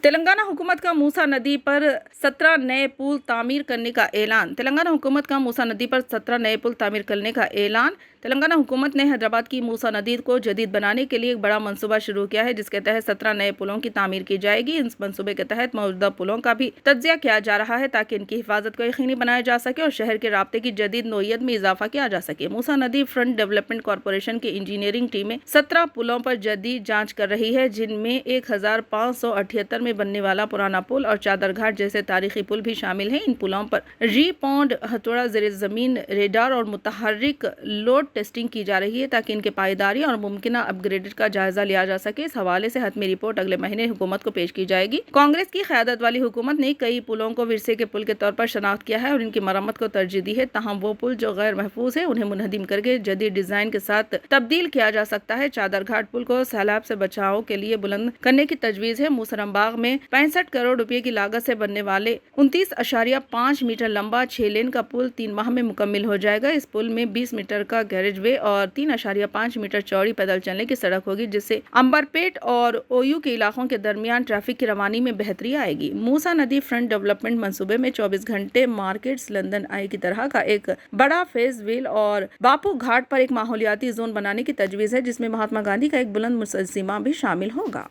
تلنگانہ حکومت کا موسیٰ ندی پر 17 نئے پل تعمیر کرنے کا اعلان تلنگانہ حکومت کا موسیٰ ندی پر 17 نئے پل تعمیر کرنے کا اعلان تلنگانہ حکومت نے حیدرآباد کی موسیٰ ندی کو جدید بنانے کے لیے ایک بڑا منصوبہ شروع کیا ہے، جس کے تحت 17 نئے پلوں کی تعمیر کی جائے گی۔ اس منصوبے کے تحت موجودہ پلوں کا بھی تجزیہ کیا جا رہا ہے تاکہ ان کی حفاظت کو یقینی بنایا جا سکے اور شہر کے رابطے کی جدید نوعیت میں اضافہ کیا جا سکے۔ موسیٰ ندی فرنٹ ڈیولپمنٹ کارپوریشن کی انجینئرنگ ٹیمیں 17 پلوں پر جدید جانچ کر رہی ہے، جن میں 1578 میں بننے والا پرانا پل اور چادر گھاٹ جیسے تاریخی پل بھی شامل ہیں۔ ان پلوں پر ری پونڈ، ہتھوڑا زیر زمین ریڈار اور متحرک لوڈ ٹیسٹنگ کی جا رہی ہے تاکہ ان کی پائیداری اور ممکنہ اپ گریڈ کا جائزہ لیا جا سکے۔ اس حوالے سے حتمی رپورٹ اگلے مہینے حکومت کو پیش کی جائے گی۔ کانگریس کی قیادت والی حکومت نے کئی پلوں کو ورثے کے پل کے طور پر شناخت کیا ہے اور ان کی مرمت کو ترجیح دی ہے، تاہم وہ پل جو غیر محفوظ ہیں انہیں منہدم کر کے جدید ڈیزائن کے ساتھ تبدیل کیا جا سکتا ہے۔ چادر گھاٹ پل کو سیلاب سے بچاؤ کے لیے بلند کرنے کی تجویز ہے۔ موسرم باغ میں 65 کروڑ روپے کی لاگت سے بننے والے 29.5 میٹر لمبا 6 لین کا پل 3 ماہ میں مکمل ہو جائے گا۔ اس پل میں 20 میٹر کا گیریج وے اور 3.5 میٹر چوڑی پیدل چلنے کی سڑک ہوگی، جس سے امبرپیٹ اور اویو کے علاقوں کے درمیان ٹریفک کی روانی میں بہتری آئے گی۔ موسیٰ ندی فرنٹ ڈیولپمنٹ منصوبے میں 24 گھنٹے مارکیٹس لندن آئی کی طرح کا ایک بڑا فیس ویل اور باپو گھاٹ پر ایک ماحولیاتی زون بنانے کی تجویز ہے، جس میں مہاتما گاندھی کا ایک بلند مجسمہ بھی شامل ہوگا۔